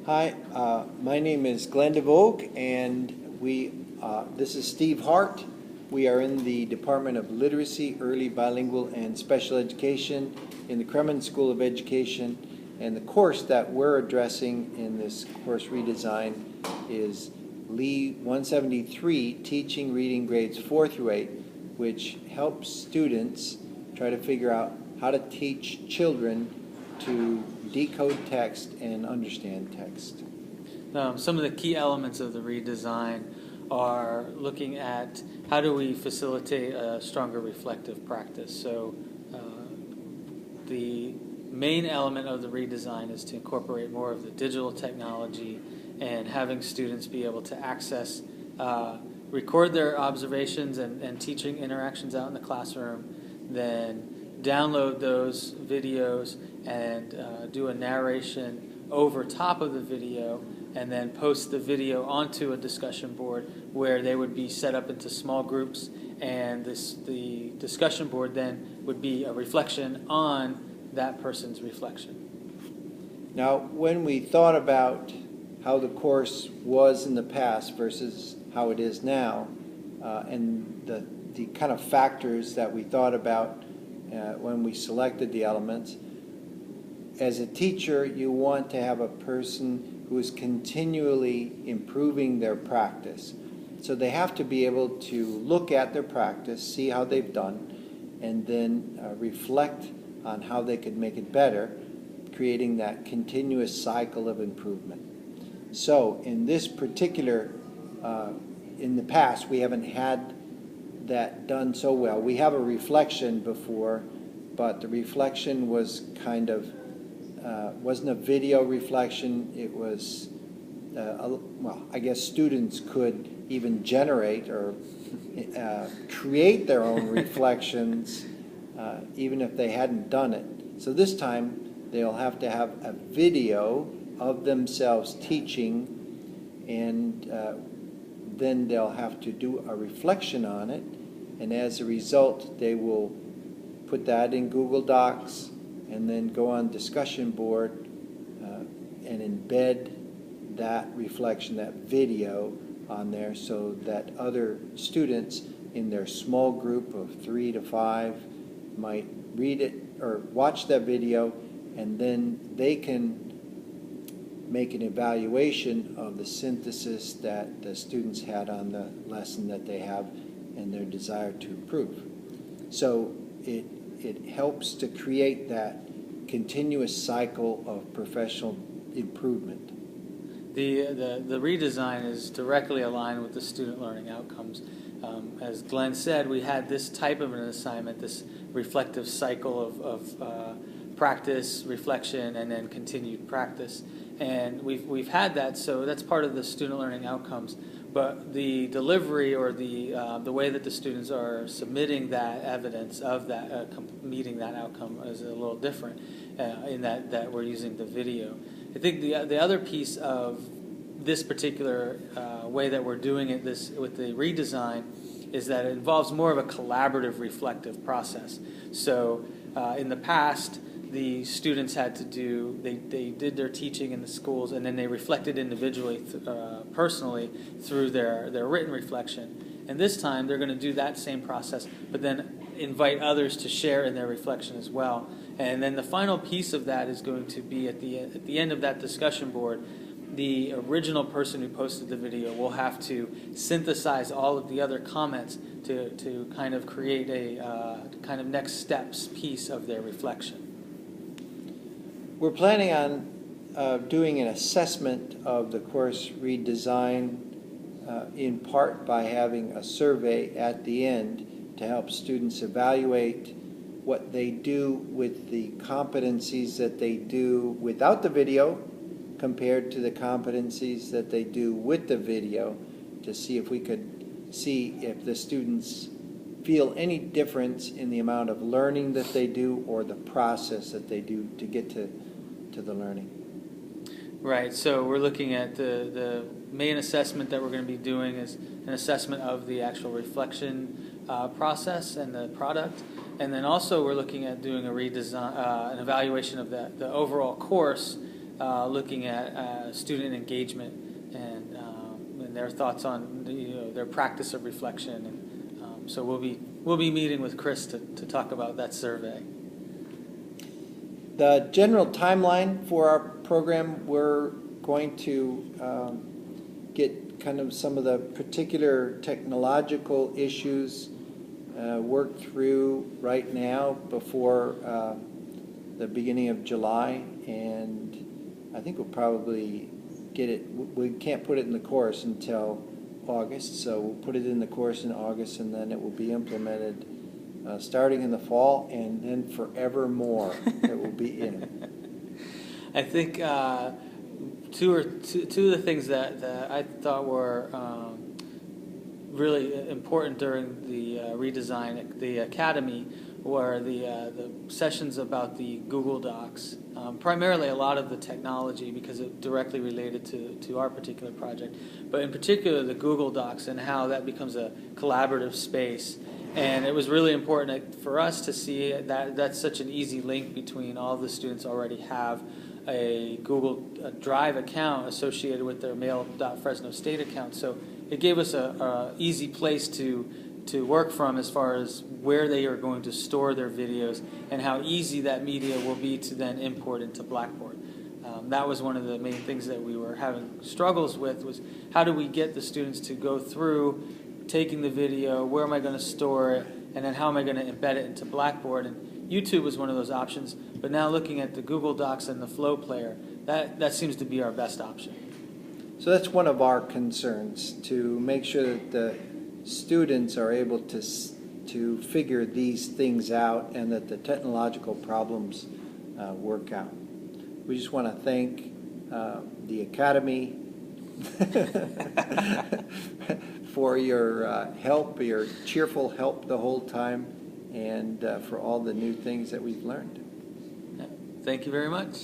Hi, my name is Glenn DeVogue, and this is Steve Hart. We are in the Department of Literacy, Early Bilingual, and Special Education in the Kremen School of Education, and the course that we're addressing in this course redesign is Lee 173, Teaching Reading Grades 4 through 8, which helps students try to figure out how to teach children to decode text and understand text. Some of the key elements of the redesign are looking at how do we facilitate a stronger reflective practice. So the main element of the redesign is to incorporate more of the digital technology and having students be able to access, record their observations and teaching interactions out in the classroom, then download those videos and do a narration over top of the video, and then post the video onto a discussion board where they would be set up into small groups, and the discussion board then would be a reflection on that person's reflection. Now, when we thought about how the course was in the past versus how it is now, and the kind of factors that we thought about when we selected the elements, as a teacher, you want to have a person who is continually improving their practice. So they have to be able to look at their practice, see how they've done, and then reflect on how they could make it better, creating that continuous cycle of improvement. So in this particular, in the past, we haven't had that done so well. We have a reflection before, but the reflection was kind of wasn't a video reflection. It was, well, I guess students could even generate or create their own reflections even if they hadn't done it. So this time they'll have to have a video of themselves teaching, and then they'll have to do a reflection on it, and as a result they will put that in Google Docs and then go on discussion board and embed that reflection, that video on there, so that other students in their small group of 3 to 5 might read it or watch that video, and then they can make an evaluation of the synthesis that the students had on the lesson that they have and their desire to improve. So it helps to create that continuous cycle of professional improvement. The redesign is directly aligned with the student learning outcomes. As Glenn said, we had this type of an assignment, this reflective cycle of practice, reflection, and then continued practice. And we've had that, so that's part of the student learning outcomes. But the delivery or the way that the students are submitting that evidence of that meeting that outcome is a little different in that we're using the video. I think the other piece of this particular way that we're doing it with the redesign is that it involves more of a collaborative reflective process. So in the past, the students had to they did their teaching in the schools, and then they reflected individually, personally, through their written reflection. And this time they're going to do that same process, but then invite others to share in their reflection as well. And then the final piece of that is going to be at the end of that discussion board, the original person who posted the video will have to synthesize all of the other comments to kind of create a kind of next steps piece of their reflection. We're planning on doing an assessment of the course redesign in part by having a survey at the end to help students evaluate what they do with the competencies that they do without the video compared to the competencies that they do with the video, to see if we could see if the students feel any difference in the amount of learning that they do or the process that they do to get to the learning. Right, so we're looking at the main assessment that we're going to be doing is an assessment of the actual reflection process and the product. And then also we're looking at doing a redesign, an evaluation of the overall course looking at student engagement and their thoughts on their practice of reflection. And so we'll be meeting with Chris to talk about that survey. The general timeline for our program, we're going to get kind of some of the particular technological issues worked through right now before the beginning of July, and I think we'll probably get it. We can't put it in the course until August, so we'll put it in the course in August, and then it will be implemented starting in the fall, and then forevermore it will be in. I think two of the things that I thought were really important during the redesign at the Academy were the sessions about the Google Docs. Primarily a lot of the technology, because it directly related to our particular project, but in particular the Google Docs and how that becomes a collaborative space. And it was really important for us to see that that's such an easy link between all the students already have a Google Drive account associated with their mail.fresno state account. So it gave us a easy place to work from as far as where they are going to store their videos and how easy that media will be to then import into Blackboard. That was one of the main things that we were having struggles with, was how do we get the students to go through taking the video, where am I going to store it, and then how am I going to embed it into Blackboard. And YouTube was one of those options, but now looking at the Google Docs and the Flow Player, that seems to be our best option. So that's one of our concerns, to make sure that the students are able to figure these things out and that the technological problems work out. We just want to thank the Academy for your help, your cheerful help the whole time, and for all the new things that we've learned. Thank you very much.